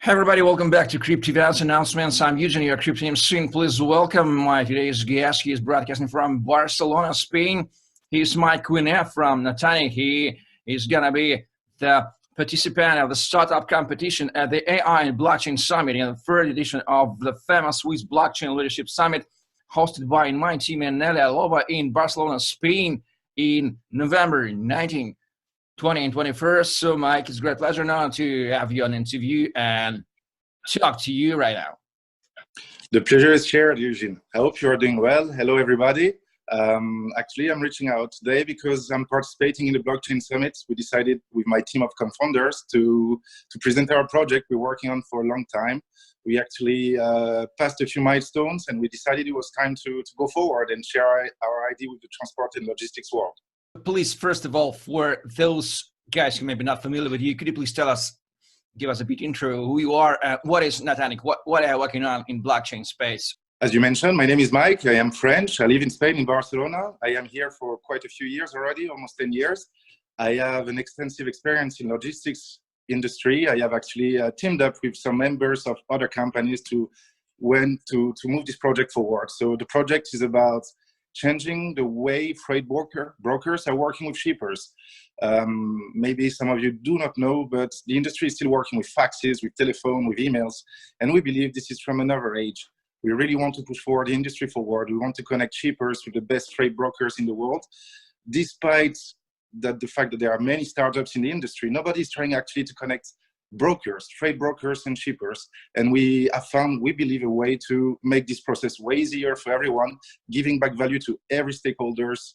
Hey everybody, welcome back to Crypto Events Announcements. I'm Eugene, your Crypto Emcee. Please welcome my today's guest. He is broadcasting from Barcelona, Spain. He's Mike Cuingnet from Natanek. He is going to be the participant of the startup competition at the AI and Blockchain Summit in the third edition of the famous Swiss Blockchain Leadership Summit hosted by my team and Natanek in Barcelona, Spain in November 19. 20 and 21st. So, Mike, it's a great pleasure now to have you on interview and talk to you right now. The pleasure is shared, Eugene. I hope you are doing well. Hello, everybody. Actually, I'm reaching out today because I'm participating in the Blockchain Summit. We decided with my team of co-founders to present our project we're working on for a long time. We actually passed a few milestones, and we decided it was time to go forward and share our idea with the transport and logistics world. Please, first of all, for those guys who may be not familiar with you, could you please give us a bit intro who you are, what is Natanek, what are you working on in blockchain space? As you mentioned, my name is Mike. I am French. I live in Spain, in Barcelona. I am here for quite a few years already, almost 10 years. I have an extensive experience in logistics industry. I have actually teamed up with some members of other companies to move this project forward. So the project is about changing the way freight brokers are working with shippers. Maybe some of you do not know, but the industry is still working with faxes, with telephone, with emails, and we believe this is from another age. We really want to push forward the industry forward. We want to connect shippers with the best freight brokers in the world. Despite the fact that there are many startups in the industry, nobody is trying actually to connect brokers, freight brokers and shippers. And we have found, we believe, a way to make this process way easier for everyone, giving back value to every stakeholders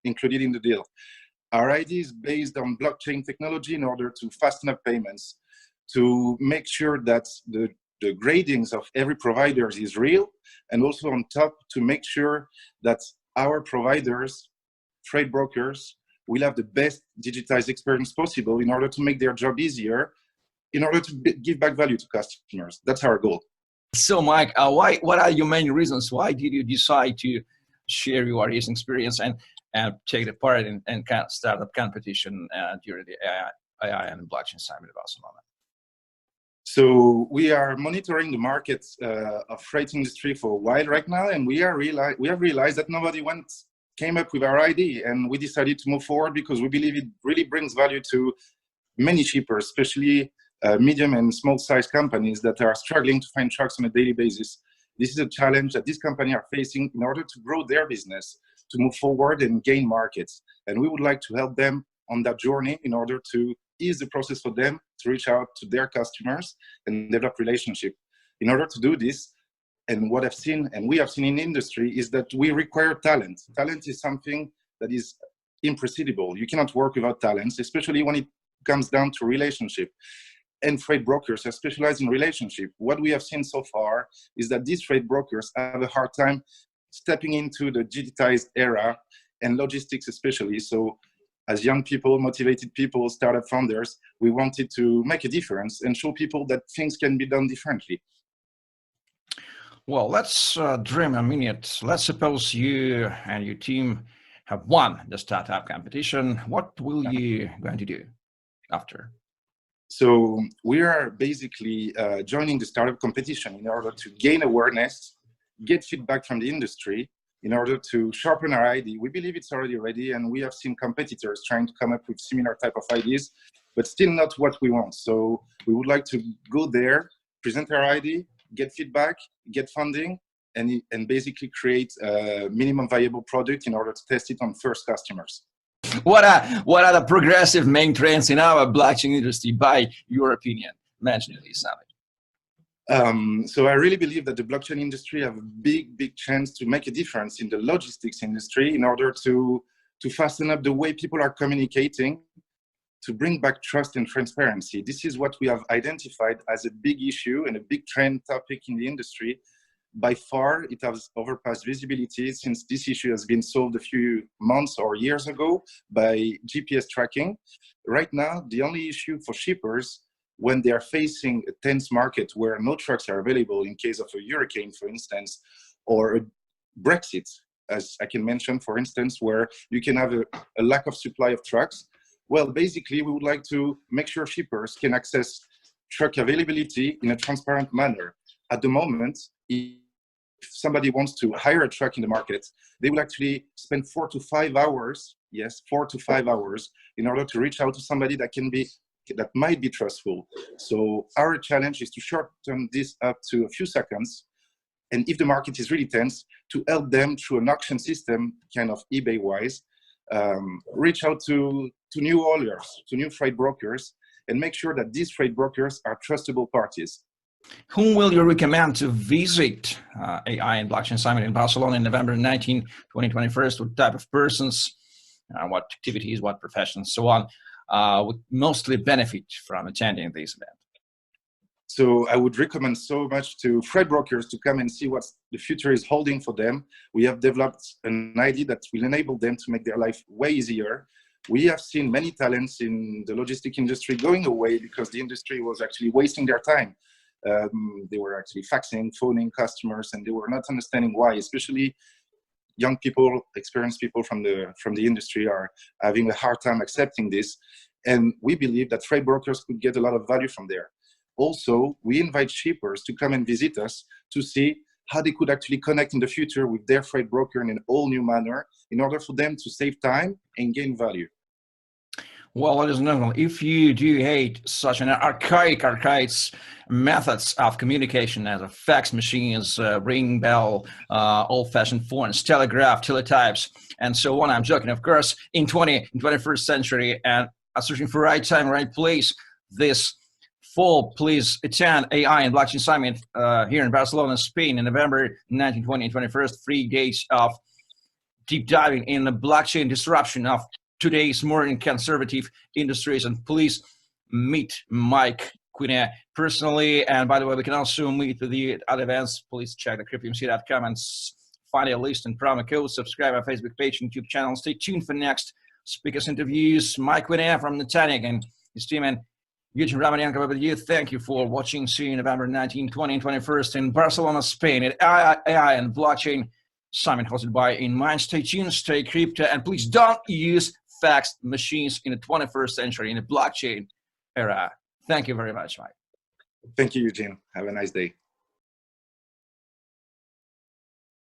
included in the deal. Our idea is based on blockchain technology in order to fasten up payments, to make sure that the gradings of every provider is real, and also on top to make sure that our providers, freight brokers, will have the best digitized experience possible in order to make their job easier, in order to give back value to customers. That's our goal. So, Mike, what are your main reasons? Why did you decide to share your recent experience and take part in kind of startup competition during the AI and Blockchain Summit in Barcelona? So we are monitoring the market of freight industry for a while right now, and we have realized that nobody came up with our idea, and we decided to move forward because we believe it really brings value to many shippers, especially medium and small-sized companies that are struggling to find trucks on a daily basis. This is a challenge that these companies are facing in order to grow their business, to move forward and gain markets. And we would like to help them on that journey in order to ease the process for them to reach out to their customers and develop relationship. In order to do this, and what I've seen, and we have seen in the industry, is that we require talent. Talent is something that is imprescindible. You cannot work without talents, especially when it comes down to relationship. And freight brokers are specialized in relationship. What we have seen so far is that these freight brokers have a hard time stepping into the digitized era, and logistics especially. So as young people, motivated people, startup founders, we wanted to make a difference and show people that things can be done differently. Well, let's dream a minute. Let's suppose you and your team have won the startup competition. What will you going to do after? So we are basically joining the startup competition in order to gain awareness, get feedback from the industry, in order to sharpen our idea. We believe it's already ready, and we have seen competitors trying to come up with similar type of ideas, but still not what we want. So we would like to go there, present our idea, get feedback, get funding, and basically create a minimum viable product in order to test it on first customers. What are the progressive main trends in our blockchain industry, by your opinion, mentioned in this summit? So I really believe that the blockchain industry have a big chance to make a difference in the logistics industry in order to fasten up the way people are communicating, to bring back trust and transparency. This is what we have identified as a big issue and a big trend topic in the industry. By far, it has overpassed visibility since this issue has been solved a few months or years ago by GPS tracking. Right now, the only issue for shippers when they are facing a tense market where no trucks are available in case of a hurricane, for instance, or a Brexit, as I can mention, for instance, where you can have a lack of supply of trucks. Well, basically, we would like to make sure shippers can access truck availability in a transparent manner. At the moment, if somebody wants to hire a truck in the market, they will actually spend 4 to 5 hours, yes, 4 to 5 hours, in order to reach out to somebody that might be trustful. So our challenge is to shorten this up to a few seconds. And if the market is really tense, to help them through an auction system, kind of eBay-wise, reach out to new haulers, to new freight brokers, and make sure that these freight brokers are trustable parties. Whom will you recommend to visit AI and Blockchain Summit in Barcelona in November 19, 2021? What type of persons, what activities, what professions, so on, would mostly benefit from attending this event? So I would recommend so much to freight brokers to come and see what the future is holding for them. We have developed an idea that will enable them to make their life way easier. We have seen many talents in the logistic industry going away because the industry was actually wasting their time. They were actually faxing, phoning customers, and they were not understanding why. Especially young people, experienced people from the industry are having a hard time accepting this. And we believe that freight brokers could get a lot of value from there. Also, we invite shippers to come and visit us to see how they could actually connect in the future with their freight broker in an all new manner in order for them to save time and gain value. Well, ladies and gentlemen, if you do hate such an archaic methods of communication as a fax machines, ring bell, old-fashioned phones, telegraph, teletypes, and so on, I'm joking, of course, in 21st century, and searching for right time, right place, this fall, please attend AI and Blockchain Summit here in Barcelona, Spain, in November 19, 20, and 21st, 3 days of deep diving in the blockchain disruption of today's modern conservative industries. And please meet Mike Cuingnet personally. And by the way, we can also meet with the other events. Please check the cryptomc.com and find a list and promo code. Subscribe our Facebook page and YouTube channel. Stay tuned for next speakers interviews. Mike Cuingnet from Natanek and his team, and Eugene Romanenko with you. Thank you for watching. See you November 19, 20, and 21st in Barcelona, Spain at AI and Blockchain Summit hosted by Emcee. Stay tuned, stay crypto, and please don't use fax machines in the 21st century in the blockchain era. Thank you very much, Mike. Thank you, Eugene. Have a nice day.